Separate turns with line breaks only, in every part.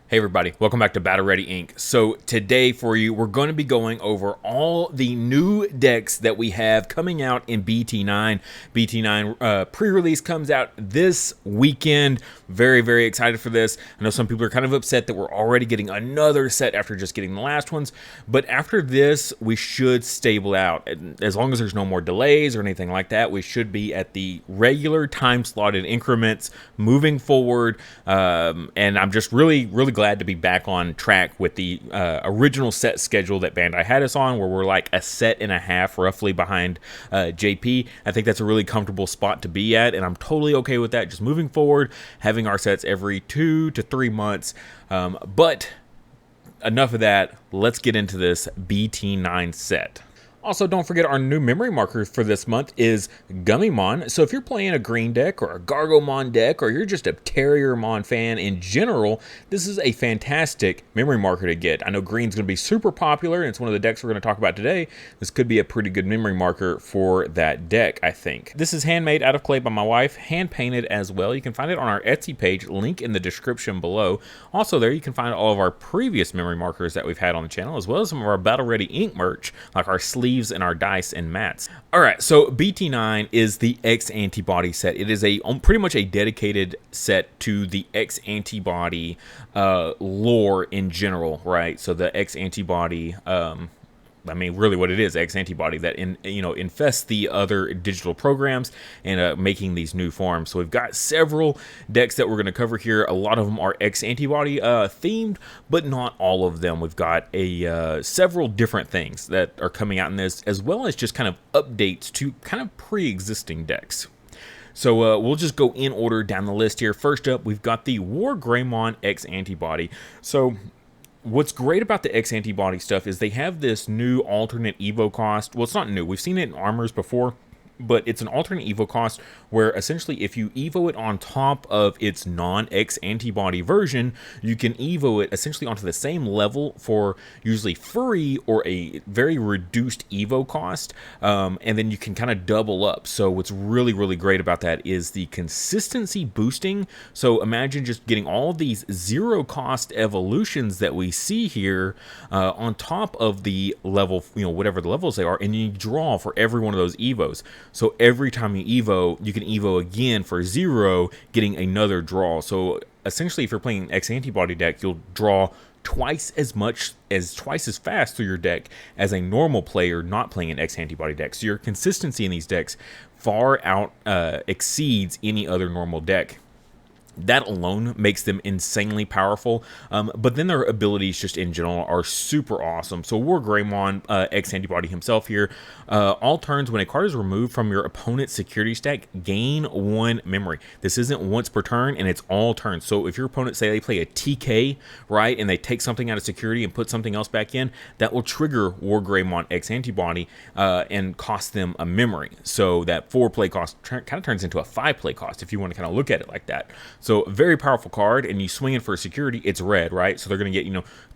Hey everybody, welcome back to Battle Ready Inc. So today for you, we're going to be going over all the new decks that we have coming out in BT9. BT9 pre-release comes out this weekend. Very, very excited for this. I know some people are kind of upset that we're already getting another set after just getting the last ones. But after this, we should stable out. As long as there's no more delays or anything like that, we should be at the regular time-slotted increments moving forward. And I'm just really glad to be back on track with the original set schedule that Bandai had us on, where we're like a set and a half roughly behind JP. I think that's a really comfortable spot to be at, and I'm totally okay with that. Just moving forward, having our sets every 2 to 3 months. But enough of that. Let's get into this BT9 set. Also, don't forget our new memory marker for this month is Gaiomon. So if you're playing a green deck or a Gargomon deck, or you're just a Terriermon fan in general, this is a fantastic memory marker to get. I know green's going to be super popular, and it's one of the decks we're going to talk about today. This could be a pretty good memory marker for that deck, I think. This is handmade out of clay by my wife, hand-painted as well. You can find it on our Etsy page, link in the description below. Also there, you can find all of our previous memory markers that we've had on the channel, as well as some of our Battle Ready Inc. merch, like our sleeves and our dice and mats. Alright, so BT9 is the X antibody set. It is pretty much a dedicated set to the X antibody lore in general, right? So the X antibody, I mean, really what it is, X antibody that infests the other digital programs and making these new forms. So we've got several decks that we're going to cover here. A lot of them are X antibody themed, but not all of them. We've got several different things that are coming out in this, as well as just kind of updates to kind of pre-existing decks. So we'll just go in order down the list here. First up, we've got the WarGreymon X antibody. So what's great about the X antibody stuff is they have this new alternate Evo cost. Well, it's not new. We've seen it in armors before, but it's an alternate Evo cost where essentially if you Evo it on top of its non-X antibody version, you can Evo it essentially onto the same level for usually free or a very reduced Evo cost, and then you can kind of double up. So what's really great about that is the consistency boosting. So imagine just getting all of these zero cost evolutions that we see here on top of the level, whatever the levels they are, and you draw for every one of those Evos. So every time you Evo, you can Evo again for 0, getting another draw. So essentially, if you're playing an X antibody deck, you'll draw twice as fast through your deck as a normal player not playing an X antibody deck. So your consistency in these decks far out exceeds any other normal deck. That alone makes them insanely powerful, but then their abilities just in general are super awesome. So WarGreymon X antibody himself here, all turns when a card is removed from your opponent's security stack, gain 1 memory. This isn't once per turn, and it's all turns. So if your opponent, say they play a TK, right, and they take something out of security and put something else back in, that will trigger WarGreymon X antibody and cost them a memory. So that 4 play cost kind of turns into a 5 play cost if you want to kind of look at it like that. So very powerful card, and you swing it for security, it's red, right? So they're going to get,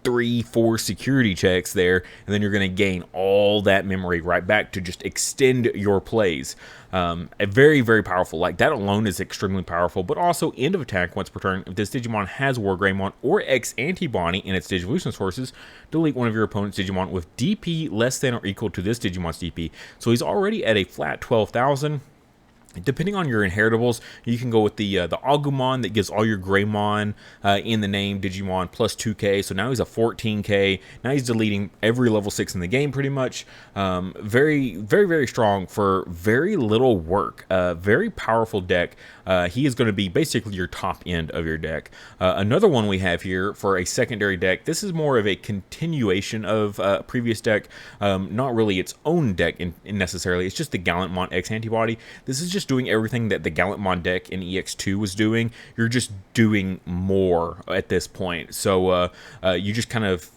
3-4 security checks there, and then you're going to gain all that memory right back to just extend your plays. A very powerful, like that alone is extremely powerful, but also end of attack once per turn. If this Digimon has WarGreymon or X antibody in its Digivolution sources, delete one of your opponent's Digimon with DP less than or equal to this Digimon's DP. So he's already at a flat 12,000. Depending on your inheritables, you can go with the Agumon that gives all your Greymon in the name Digimon plus 2k. So now he's a 14k. Now he's deleting every level 6 in the game pretty much. Very strong for very little work. Very powerful deck. He is going to be basically your top end of your deck. Another one we have here for a secondary deck. This is more of a continuation of a previous deck. Not really its own deck necessarily. It's just the Gallantmon X antibody. This is just doing everything that the Gallantmon deck in EX2 was doing. You're just doing more at this point. So you just kind of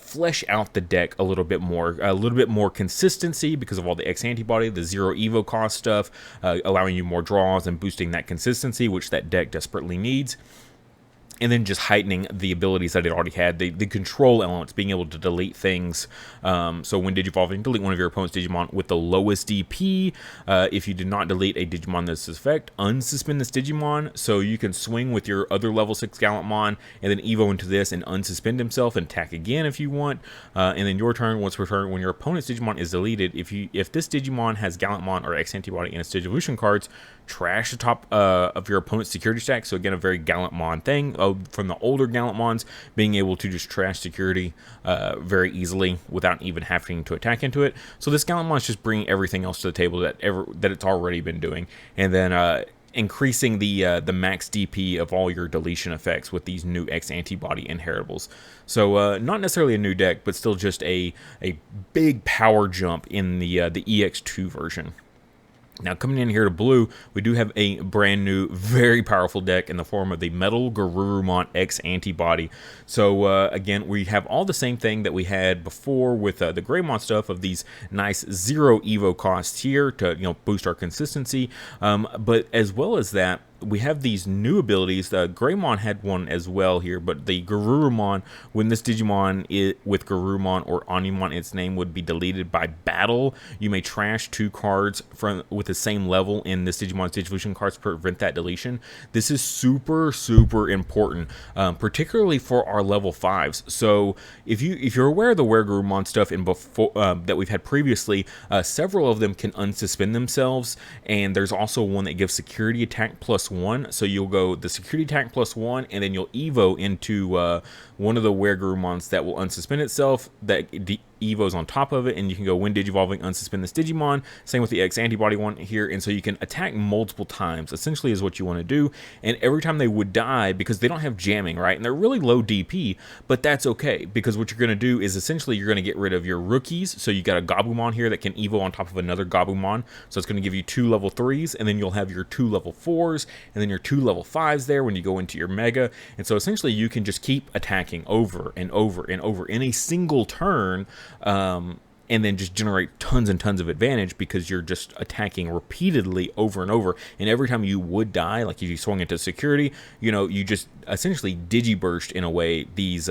flesh out the deck a little bit more consistency because of all the X antibody, the 0 Evo cost stuff, allowing you more draws and boosting that consistency, which that deck desperately needs. and then just heightening the abilities that it already had, the control elements, being able to delete things. So when Digivolving, delete one of your opponent's Digimon with the lowest DP. If you did not delete a Digimon that's this effect, unsuspend this Digimon, so you can swing with your other level 6 Gallantmon, and then Evo into this and unsuspend himself and attack again if you want. And then your turn, once returned, when your opponent's Digimon is deleted, if this Digimon has Gallantmon or X antibody in its Digivolution cards, trash the top of your opponent's security stack. So again, a very Gallantmon thing from the older Gallantmons, being able to just trash security very easily without even having to attack into it. So this Gallantmon is just bringing everything else to the table that it's already been doing, and then increasing the max DP of all your deletion effects with these new X antibody inheritables. So not necessarily a new deck, but still just a big power jump in the EX2 version. Now, coming in here to blue, we do have a brand new, very powerful deck in the form of the MetalGarurumon X antibody. So, again, we have all the same thing that we had before with the Greymon stuff of these nice 0 Evo costs here to, boost our consistency. But as well as that, we have these new abilities. Greymon had one as well here, but the Garurumon, when this Digimon with Garurumon or Ordinemon, its name would be deleted by battle, you may trash 2 cards with the same level in this Digimon's Digivolution cards to prevent that deletion. This is super, super important, particularly for our level 5s. So if you're aware of the WarGreymon stuff that we've had previously, several of them can unsuspend themselves, and there's also one that gives security attack +1. So you'll go the security attack +1, and then you'll Evo into one of the WarGreymons that will unsuspend itself, that Evo's on top of it, and you can go when Digivolving, unsuspend this Digimon. Same with the X antibody one here, and so you can attack multiple times, essentially is what you want to do. And every time they would die, because they don't have jamming, right, and they're really low DP, but that's okay, because what you're going to do is essentially you're going to get rid of your rookies. So you got a Gabumon here that can Evo on top of another Gabumon, so it's going to give you 2 level 3s, and then you'll have your 2 level 4s, and then your 2 level 5s there when you go into your Mega. And so essentially you can just keep attacking over and over and over in a single turn, and then just generate tons and tons of advantage because you're just attacking repeatedly over and over. And every time you would die, like if you swung into security, you just essentially digiburst in a way these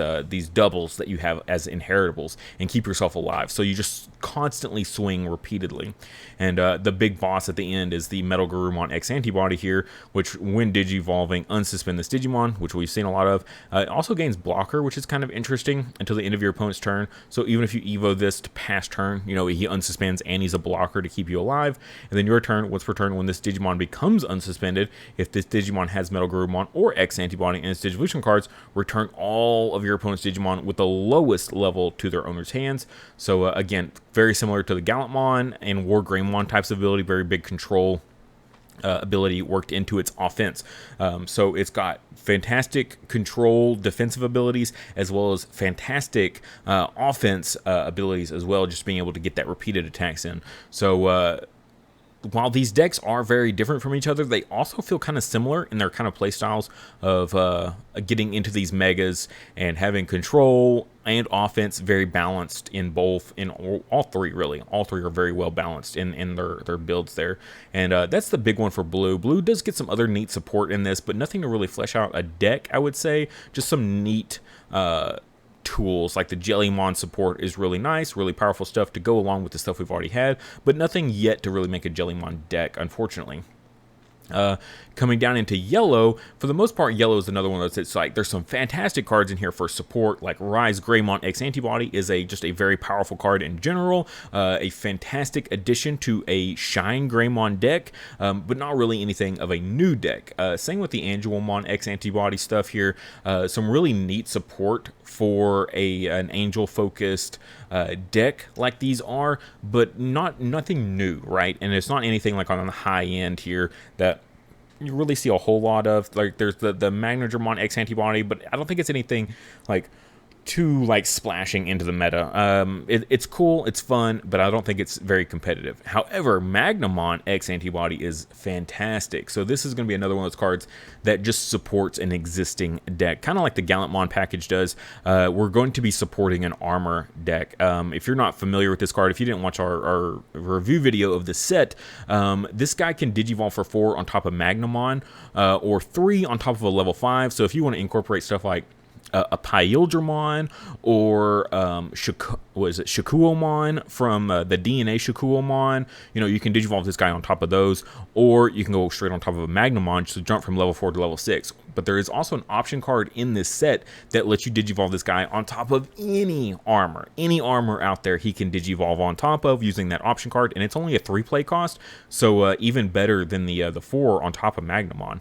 doubles that you have as inheritables and keep yourself alive. So you just constantly swing repeatedly. And the big boss at the end is the MetalGarurumon X antibody here, which when Digivolving, unsuspend this Digimon, which we've seen a lot of. It also gains blocker, which is kind of interesting until the end of your opponent's turn. So even if you Evo this to pass turn, he unsuspends and he's a blocker to keep you alive. And then your turn, once per turn, when this Digimon becomes unsuspended, if this Digimon has MetalGarurumon or X antibody in its Digivolution cards, return all of your opponent's Digimon with the lowest level to their owner's hands. So again, very similar to the Gallantmon and WarGreymon types of ability, very big control ability worked into its offense. So it's got fantastic control defensive abilities as well as fantastic offense abilities as well, just being able to get that repeated attacks in. So while these decks are very different from each other, they also feel kind of similar in their kind of play styles of getting into these megas and having control and offense very balanced in all three, really. All three are very well balanced in their builds there. And that's the big one for blue. Blue does get some other neat support in this, but nothing to really flesh out a deck, I would say. Just some neat tools, like the Gallantmon support is really nice, really powerful stuff to go along with the stuff we've already had, but nothing yet to really make a Gallantmon deck, unfortunately. Coming down into yellow, for the most part, yellow is another one that's like there's some fantastic cards in here for support, like WarGreymon X antibody is just a very powerful card in general, a fantastic addition to a Shine Greymon deck, but not really anything of a new deck. Same with the Angelmon X antibody stuff here, some really neat support for an angel focused deck like these are, but nothing new, right? And it's not anything like on the high end here that you really see a whole lot of. Like there's the Magnamon X antibody, but I don't think it's anything like too like splashing into the meta. It's cool, it's fun, but I don't think it's very competitive. However, Magnamon X antibody is fantastic. So this is going to be another one of those cards that just supports an existing deck, kind of like the Gallantmon package does. We're going to be supporting an armor deck. If you're not familiar with this card, if you didn't watch our review video of the set, this guy can Digivolve for 4 on top of Magnamon, or 3 on top of a level 5. So if you want to incorporate stuff like a Pyildramon or Shakuomon from the DNA Shakuomon, you can Digivolve this guy on top of those, or you can go straight on top of a Magnamon to jump from level 4 to level 6. But there is also an option card in this set that lets you Digivolve this guy on top of any armor out there. He can Digivolve on top of using that option card, and it's only a 3-play cost, so even better than the 4 on top of Magnamon.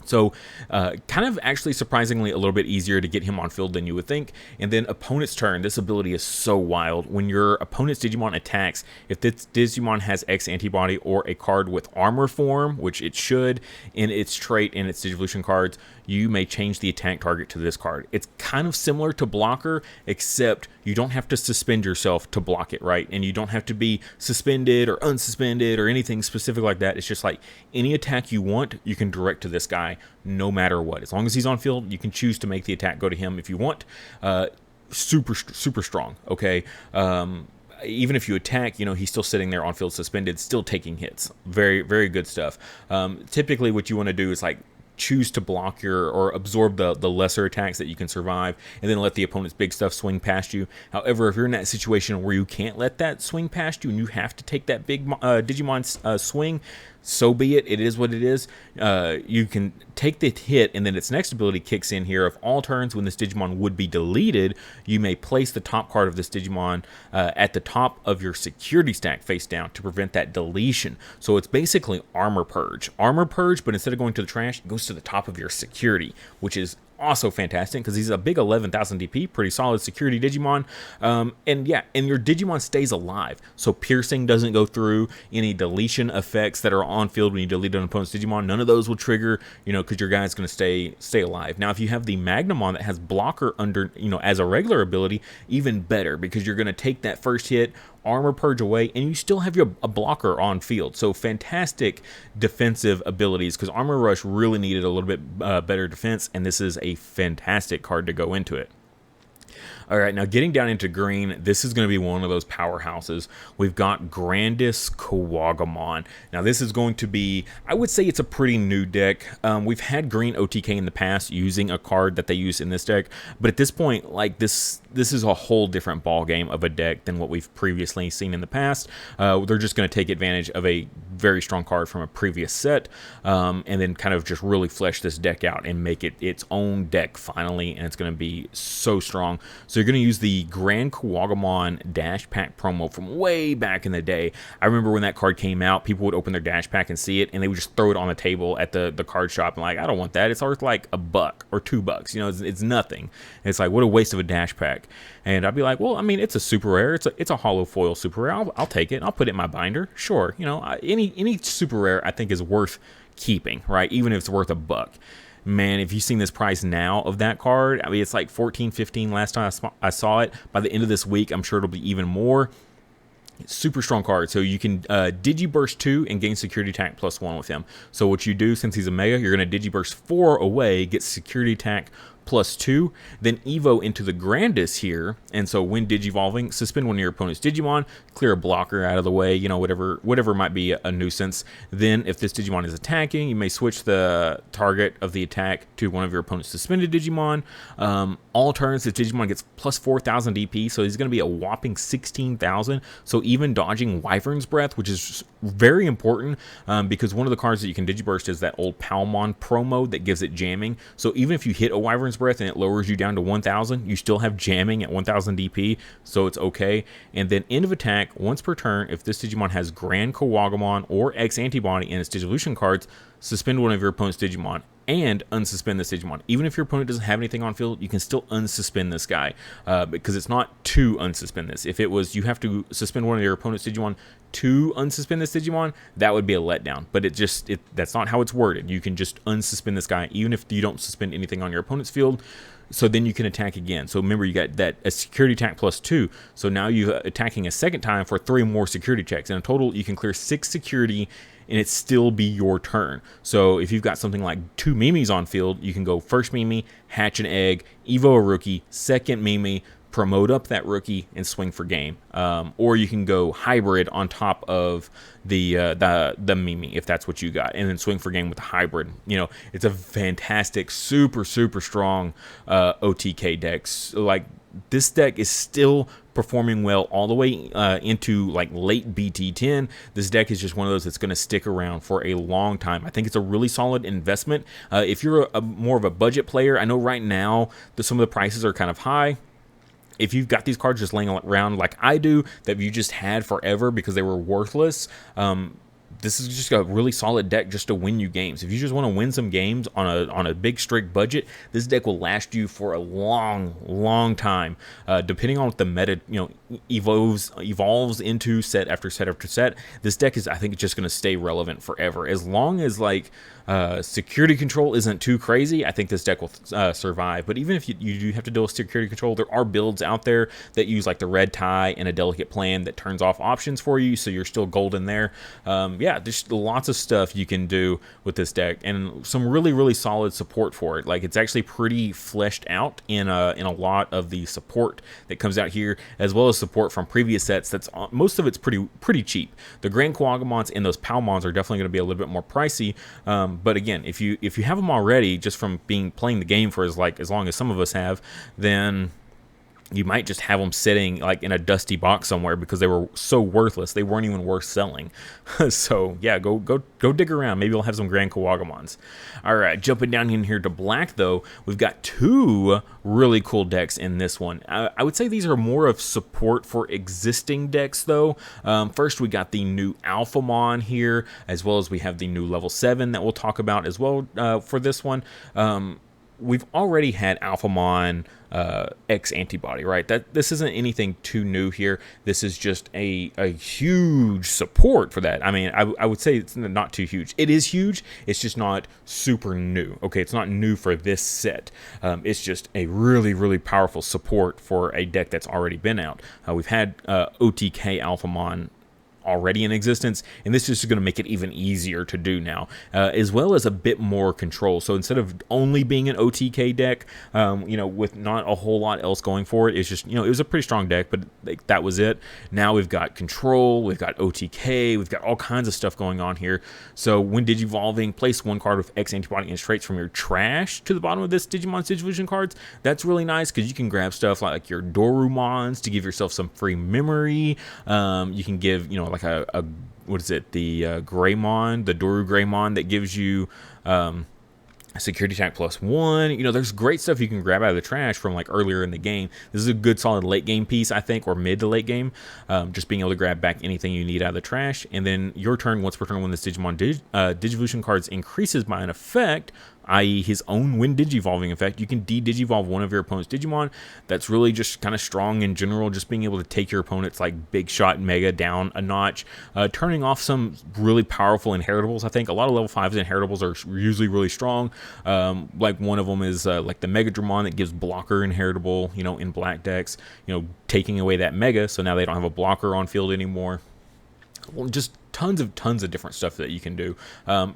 So kind of actually surprisingly a little bit easier to get him on field than you would think. And then opponent's turn. This ability is so wild. When your opponent's Digimon attacks, if this Digimon has X antibody or a card with armor form, which it should in its trait and its Digivolution cards, you may change the attack target to this card. It's kind of similar to Blocker, except you don't have to suspend yourself to block it, right? And you don't have to be suspended or unsuspended or anything specific like that. It's just like any attack you want, you can direct to this guy no matter what. As long as he's on field, you can choose to make the attack go to him if you want. Super strong, okay? Even if you attack, he's still sitting there on field suspended, still taking hits. Very, very good stuff. Typically what you want to do is like choose to block or absorb the lesser attacks that you can survive, and then let the opponent's big stuff swing past you. However, if you're in that situation where you can't let that swing past you and you have to take that big Digimon swing, so be it. It is what it is. You can take the hit, and then its next ability kicks in here. Of all turns when this Digimon would be deleted, you may place the top card of this Digimon at the top of your security stack face down to prevent that deletion. So it's basically Armor Purge. Armor Purge, but instead of going to the trash, it goes to the top of your security, which is also fantastic because he's a big 11,000 DP, pretty solid security Digimon. And your Digimon stays alive, so piercing doesn't go through. Any deletion effects that are on field when you delete an opponent's Digimon, none of those will trigger, because your guy's going to stay alive. Now, if you have the Magnamon that has Blocker under, as a regular ability, even better, because you're going to take that first hit, Armor Purge away, and you still have a blocker on field. So fantastic defensive abilities, because Armor Rush really needed a little bit better defense, and this is a fantastic card to go into it. All right, now getting down into green, this is going to be one of those powerhouses. We've got GrandisKuwagamon. Now this is going to be, I would say it's a pretty new deck. We've had green OTK in the past using a card that they use in this deck, but at this point, like this is a whole different ball game of a deck than what we've previously seen in the past. They're just going to take advantage of a very strong card from a previous set, and then kind of just really flesh this deck out and make it its own deck finally, and it's going to be so strong. So you're going to use the GrandisKuwagamon Dash Pack promo from way back in the day. I remember when that card came out, people would open their Dash Pack and see it, and they would just throw it on the table at the card shop and like, I don't want that. It's worth like $1 or $2. It's nothing. And it's like, what a waste of a Dash Pack. And I'd be like, well, I mean, it's a super rare. It's a hollow foil super rare. I'll take it. I'll put it in my binder. Sure. Any super rare I think is worth keeping, right? Even if it's worth $1. Man, if you've seen this price now of that card, I mean, it's like 14, 15 last time I saw it. By the end of this week, I'm sure it'll be even more. Super strong card. So you can Digiburst 2 and gain security attack +1 with him. So what you do, since he's a mega, you're going to Digiburst 4 away, get security attack +2, then Evo into the Grandis here, and so when Digivolving, suspend one of your opponent's Digimon, clear a blocker out of the way, whatever might be a nuisance. Then if this Digimon is attacking, you may switch the target of the attack to one of your opponent's suspended Digimon. All turns, this Digimon gets +4,000 DP, so he's going to be a whopping 16,000, so even dodging Wyvern's Breath, which is very important, because one of the cards that you can Digiburst is that old Palmon promo that gives it jamming, so even if you hit a Wyvern's Breath and it lowers you down to 1,000, you still have jamming at 1,000 DP, so it's okay. And then end of attack, once per turn, if this Digimon has GrandisKuwagamon or X antibody in its Digivolution cards, suspend one of your opponent's Digimon. and unsuspend this Digimon. Even if your opponent doesn't have anything on field, you can still unsuspend this guy, because it's not to unsuspend this. If it was you have to suspend one of your opponent's Digimon to unsuspend this Digimon, that would be a letdown. But that's not how it's worded. You can just unsuspend this guy even if you don't suspend anything on your opponent's field. So then you can attack again. So remember, you got that a security attack +2. So now you're attacking a second time for 3 more security checks. And in total, you can clear 6 security and it still be your turn. So if you've got something like 2 Mimis on field, you can go first Mimi, hatch an egg, evo a rookie, second Mimi, promote up that rookie, and swing for game. Or you can go hybrid on top of the Mimi if that's what you got, and then swing for game with the hybrid. You know, it's a fantastic, super strong OTK decks. Like, this deck is still performing well all the way into like late BT10. This deck is just one of those that's going to stick around for a long time. I think it's a really solid investment. If you're more of a budget player, I know right now some of the prices are kind of high. If you've got these cards just laying around like I do, that you just had forever because they were worthless, this is just a really solid deck just to win you games. If you just want to win some games on a big strict budget, this deck will last you for a long time, depending on what the meta evolves into set after set after set. This deck is, I think, just going to stay relevant forever as long as like security control isn't too crazy. I think this deck will survive. But even if you do have to deal with security control, there are builds out there that use like the red tie and a delicate plan that turns off options for you, so you're still golden there. Yeah, there's lots of stuff you can do with this deck, and some really solid support for it. Like, it's actually pretty fleshed out in a lot of the support that comes out here, as well as support from previous sets. That's most of it's pretty cheap. The GrandisKuwagamons and those Palmons are definitely going to be a little bit more pricey. But again, if you have them already just from playing the game for as long as some of us have, then you might just have them sitting like in a dusty box somewhere because they were so worthless they weren't even worth selling. So yeah, go dig around. Maybe we'll have some GrandisKuwagamons. All right, jumping down in here to black though, we've got 2 really cool decks in this one. I would say these are more of support for existing decks though. First, we got the new Alphamon here, as well as we have the new level 7 that we'll talk about as well for this one. We've already had Alphamon X antibody, right? This isn't anything too new here. This is just a huge support for that. I mean, I would say it's not too huge. It is huge. It's just not super new. Okay, it's not new for this set. It's just a really powerful support for a deck that's already been out. We've had OTK Alphamon already in existence, and this is going to make it even easier to do now, as well as a bit more control. So instead of only being an OTK deck, with not a whole lot else going for it, it's just, it was a pretty strong deck, but that was it. Now we've got control, we've got OTK, we've got all kinds of stuff going on here. So when Digivolving, place 1 card with X antibody and traits from your trash to the bottom of this Digimon's Digivolution cards. That's really nice because you can grab stuff like your Dorumons to give yourself some free memory. You can give, like what is it, the Greymon, the WarGreymon that gives you security attack +1. There's great stuff you can grab out of the trash from like earlier in the game. This is a good solid late game piece, I think, or mid to late game. Just being able to grab back anything you need out of the trash. And then your turn, once per turn, when this Digimon Digivolution cards increases by an effect, i.e. his own when Digivolving effect, you can de-Digivolve one of your opponent's Digimon. That's really just kind of strong in general, just being able to take your opponent's like big shot mega down a notch, turning off some really powerful inheritables. I think a lot of level 5's inheritables are usually really strong. Like one of them is like the Megadramon that gives blocker inheritable, in black decks, taking away that mega, so now they don't have a blocker on field anymore. Well, just tons of different stuff that you can do.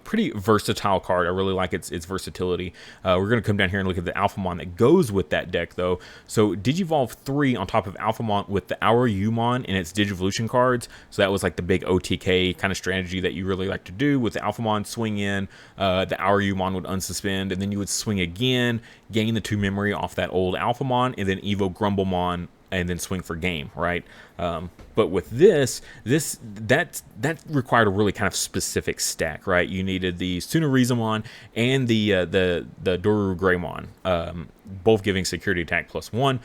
Pretty versatile card. I really like its versatility. We're going to come down here and look at the Alphamon that goes with that deck, though. So Digivolve 3 on top of Alphamon with the Gaiomon and its Digivolution cards. So that was like the big OTK kind of strategy that you really like to do. With the Alphamon, swing in, the Gaiomon would unsuspend, and then you would swing again, gain the 2 memory off that old Alphamon, and then Evo Grumblemon and then swing for game, right? But with that required a really kind of specific stack, right? You needed the Tsunarizumon and the WarGreymon, both giving security attack +1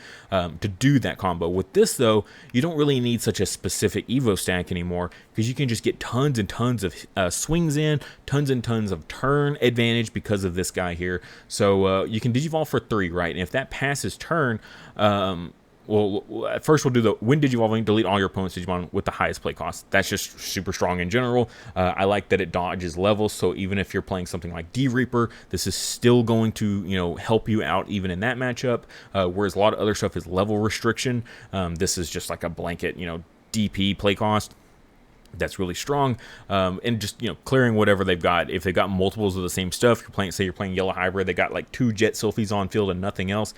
to do that combo. With this, though, you don't really need such a specific Evo stack anymore, because you can just get tons and tons of swings in, tons and tons of turn advantage because of this guy here. So you can Digivolve for 3, right? And if that passes turn, well, first we'll do the when Digivolving, delete all your opponent's Digimon with the highest play cost. That's just super strong in general. I like that it dodges levels, so even if you're playing something like D-Reaper, this is still going to, you know, help you out even in that matchup, whereas a lot of other stuff is level restriction. This is just like a blanket, you know, DP play cost. That's really strong, and just, you know, clearing whatever they've got. If they've got multiples of the same stuff, you're playing, say you're playing Yellow Hybrid, they got like 2 Jet Sylphies on field and nothing else.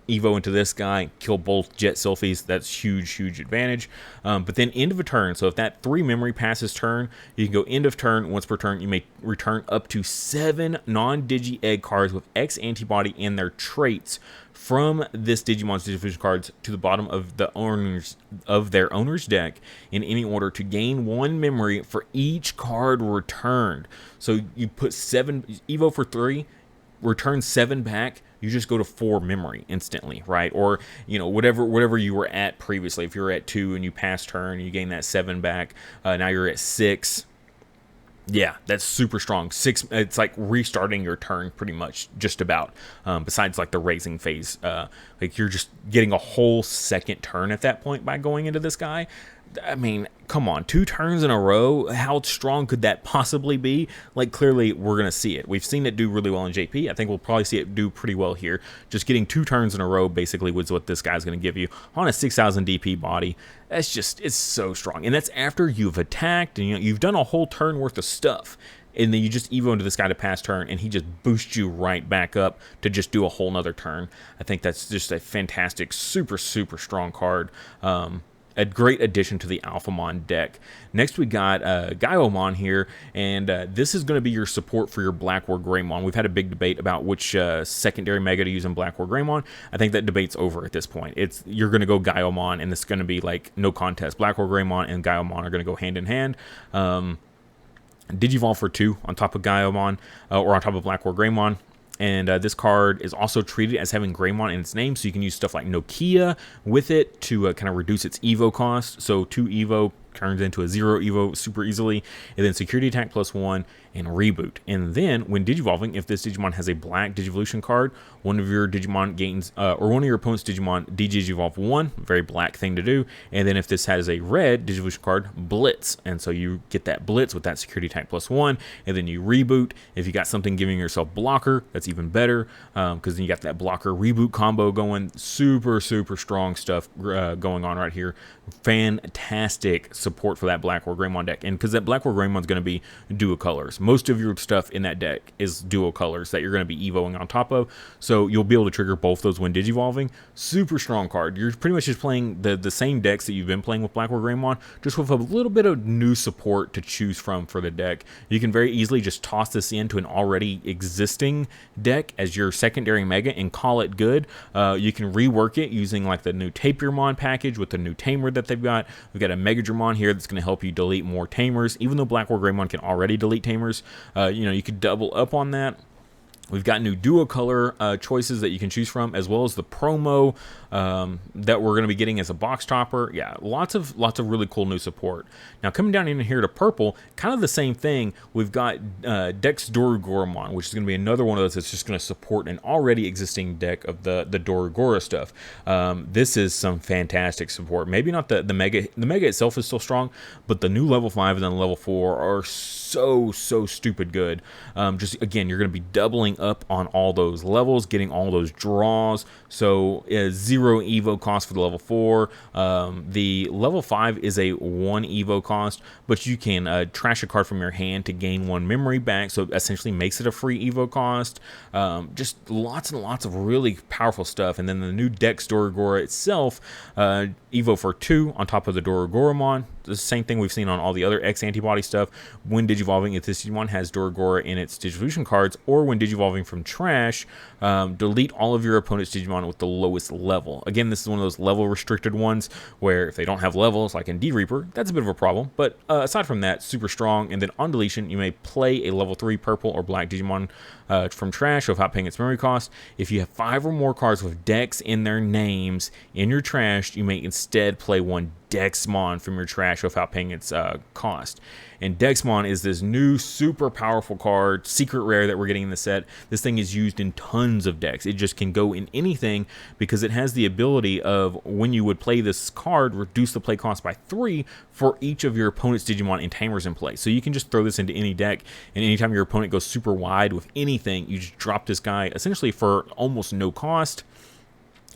Evo into this guy, kill both Jet Sylphies. That's huge advantage. But then end of a turn. So if that 3 memory passes turn, you can go end of turn. Once per turn, you may return up to 7 non-Digi Egg cards with X antibody and their traits from this Digimon's Digifusion cards to the bottom of the their owner's deck in any order to gain 1 memory for each card returned. So you put 7 Evo for 3, return 7 back. You just go to 4 memory instantly, right? Or, you know, whatever you were at previously. If you were at 2 and you pass turn, you gain that 7 back. Now you're at 6. Yeah, that's super strong. 6. It's like restarting your turn pretty much, just about. Besides like the raising phase, like you're just getting a whole second turn at that point by going into this guy. I mean, come on, 2 turns in a row. How strong could that possibly be? Like, clearly, we're going to see it. We've seen it do really well in JP. I think we'll probably see it do pretty well here. Just getting 2 turns in a row, basically, was what this guy's going to give you on a 6,000 DP body. That's just, it's so strong. And that's after you've attacked, and, you know, you've done a whole turn worth of stuff. And then you just Evo into this guy to pass turn, and he just boosts you right back up to just do a whole nother turn. I think that's just a fantastic, super strong card. A great addition to the Alphamon deck. Next, we got Gaiomon here, and this is going to be your support for your Black WarGreymon. We've had a big debate about which secondary mega to use in Black WarGreymon. I think that debate's over at this point. You're going to go Gaiomon, and it's going to be like no contest. Black WarGreymon and Gaiomon are going to go hand in hand. Digivolve for 2 on top of Gaiomon, or on top of Black WarGreymon. And this card is also treated as having Greymon in its name, so you can use stuff like Nokia with it to kind of reduce its Evo cost. So 2 Evo turns into a 0 Evo super easily, and then security attack +1 and reboot. And then when Digivolving, if this Digimon has a black Digivolution card, one of your Digimon gains, or one of your opponent's Digimon Digivolve 1, very black thing to do. And then if this has a red Digivolution card, Blitz. And so you get that Blitz with that security attack +1, and then you reboot. If you got something giving yourself blocker, that's even better, because then you got that blocker reboot combo going. Super strong stuff going on right here. Fantastic support for that Black WarGreymon deck. And because that Black WarGreymon is going to be dual colors. Most of your stuff in that deck is dual colors that you're going to be evoing on top of. So you'll be able to trigger both those when Digivolving. Super strong card. You're pretty much just playing the same decks that you've been playing with Black WarGreymon, just with a little bit of new support to choose from for the deck. You can very easily just toss this into an already existing deck as your secondary mega and call it good. You can rework it using like the new Tapirmon package with the new Tamer that they've got. We've got a Megadramon here that's going to help you delete more Tamers. Even though Black WarGreymon can already delete Tamers, you know, you could double up on that. We've got new duo color choices that you can choose from, as well as the promo that we're going to be getting as a box topper. Yeah, lots of really cool new support. Now coming down in here to purple, kind of the same thing. We've got DexDorugoramon, which is going to be another one of those that's just going to support an already existing deck of the Dorugora stuff. This is some fantastic support. Maybe not the mega. The mega itself is still strong, but the new level 5 and then level 4 are so stupid good. Just again, you're going to be doubling up on all those levels, getting all those draws. So 0 Evo cost for the level 4. The level 5 is a 1 Evo cost, but you can trash a card from your hand to gain 1 memory back, so it essentially makes it a free Evo cost. Just lots and lots of really powerful stuff. And then the new Dex Dorugora itself, Evo for 2 on top of the Dorugoramon. the same thing we've seen on all the other X antibody stuff. When digivolving, if this Digimon has Doragora in its Digivolution cards, or when digivolving from trash, delete all of your opponent's Digimon with the lowest level. Again, this is one of those level restricted ones where if they don't have levels, like in D-Reaper, that's a bit of a problem. But aside from that, super strong. And then on deletion, you may play a level 3 purple or black Digimon from trash without paying its memory cost. If you have 5 or more cards with Dex in their names in your trash, you may instead play one Dexmon from your trash without paying its cost. And Dexmon is this new super powerful card, secret rare that we're getting in the set. This thing is used in tons of decks. It just can go in anything because it has the ability of, when you would play this card, reduce the play cost by 3 for each of your opponent's Digimon and Tamers in play. So you can just throw this into any deck, and anytime your opponent goes super wide with anything, you just drop this guy essentially for almost no cost.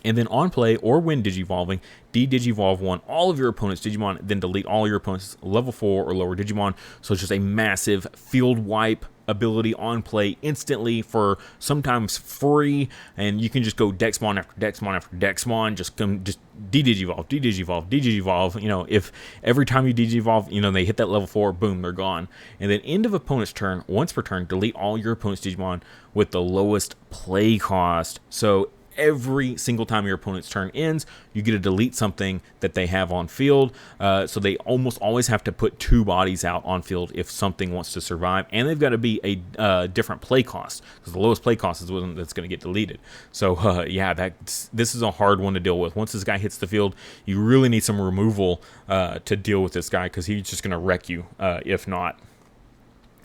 And then on play or when digivolving, de-digivolve one all of your opponent's Digimon, then delete all your opponent's level 4 or lower Digimon. So it's just a massive field wipe ability on play instantly for sometimes free, and you can just go Dexmon after Dexmon after Dexmon, just de-digivolve, de-digivolve, de-digivolve. You know, if every time you digivolve, you know, they hit that level 4, boom, they're gone. And then end of opponent's turn, once per turn, delete all your opponent's Digimon with the lowest play cost. So every single time your opponent's turn ends, you get to delete something that they have on field. So they almost always have to put 2 bodies out on field if something wants to survive, and they've got to be a different play cost, because the lowest play cost is the one that's going to get deleted. So yeah, this is a hard one to deal with. Once this guy hits the field, you really need some removal to deal with this guy, because he's just going to wreck you if not.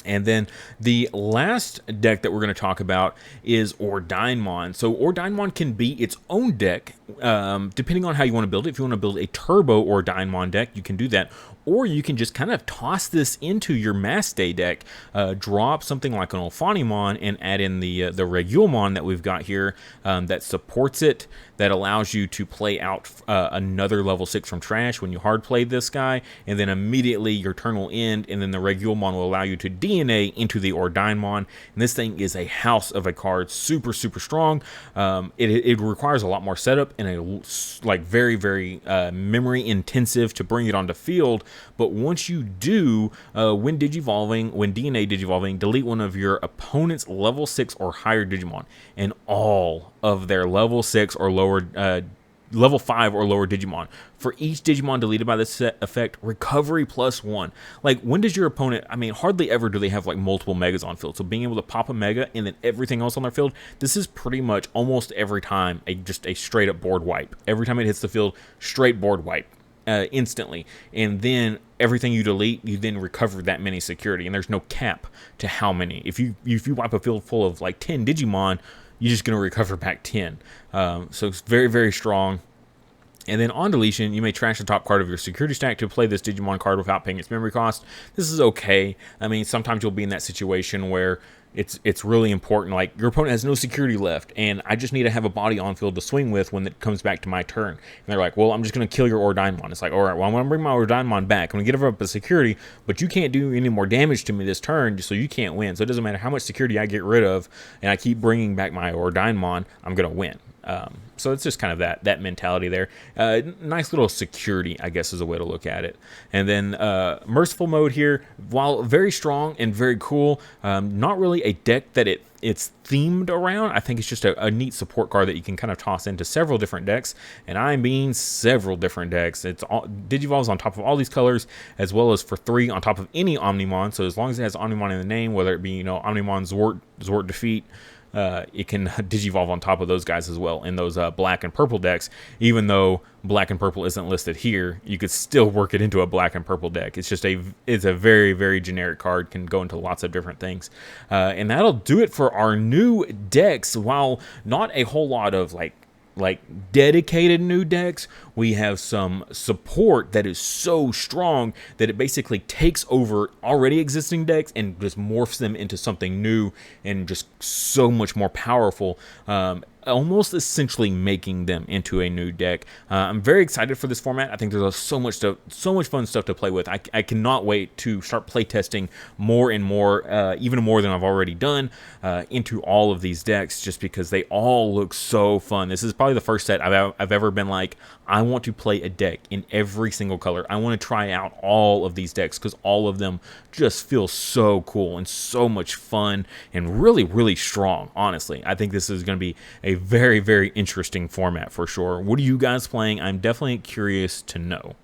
And then the last deck that we're going to talk about is Ordinemon. So Ordinemon can be its own deck, depending on how you want to build it. If you want to build a Turbo Ordinemon deck, you can do that. Or you can just kind of toss this into your Mass Day deck, drop something like an Alphamon and add in the Gaiomon that we've got here that supports it, that allows you to play out another level 6 from trash when you hard play this guy, and then immediately your turn will end, and then the Gaiomon will allow you to DNA into the Ordinemon. And this thing is a house of a card, super, super strong. It requires a lot more setup and very, very memory intensive to bring it onto field. But once you do, when DNA digivolving, delete one of your opponent's level 6 or higher Digimon, and all of their level 6 or lower, level 5 or lower Digimon. For each Digimon deleted by this effect, recovery +1. Like, when does your opponent, I mean, hardly ever do they have like multiple Megas on field. So being able to pop a Mega and then everything else on their field, this is pretty much almost every time just a straight up board wipe. Every time it hits the field, straight board wipe. Instantly, and then everything you delete, you then recover that many security, and there's no cap to how many. If you wipe a field full of like 10 Digimon, you're just going to recover back 10. So it's very, very strong. And then on deletion, you may trash the top card of your security stack to play this Digimon card without paying its memory cost. This is okay. I mean, sometimes you'll be in that situation where it's really important, like your opponent has no security left, and I just need to have a body on field to swing with when it comes back to my turn. And they're like, well, I'm just going to kill your Ordinemon. It's like, all right, well, I'm going to bring my Ordinemon back. I'm going to give up a security, but you can't do any more damage to me this turn, so you can't win. So it doesn't matter how much security I get rid of, and I keep bringing back my Ordinemon, I'm going to win. So it's just kind of that mentality there. Nice little security, I guess, is a way to look at it. And then Merciful Mode here, while very strong and very cool, not really a deck that it's themed around. I think it's just a neat support card that you can kind of toss into several different decks, and I mean several different decks. It's Digivolves on top of all these colors, as well as for 3 on top of any Omnimon. So as long as it has Omnimon in the name, whether it be, you know, Omnimon Zort Defeat, it can digivolve on top of those guys as well in those black and purple decks. Even though black and purple isn't listed here, you could still work it into a black and purple deck. It's just it's a very, very generic card, can go into lots of different things. And that'll do it for our new decks. While not a whole lot of like dedicated new decks, we have some support that is so strong that it basically takes over already existing decks and just morphs them into something new and just so much more powerful. almost essentially making them into a new deck. I'm very excited for this format. I think there's so much fun stuff to play with. I cannot wait to start playtesting more and more, even more than I've already done, into all of these decks, just because they all look so fun. This is probably the first set I've ever been like, I want to play a deck in every single color. I want to try out all of these decks because all of them just feel so cool and so much fun and really, really strong, honestly. I think this is going to be a very, very interesting format for sure. What are you guys playing? I'm definitely curious to know.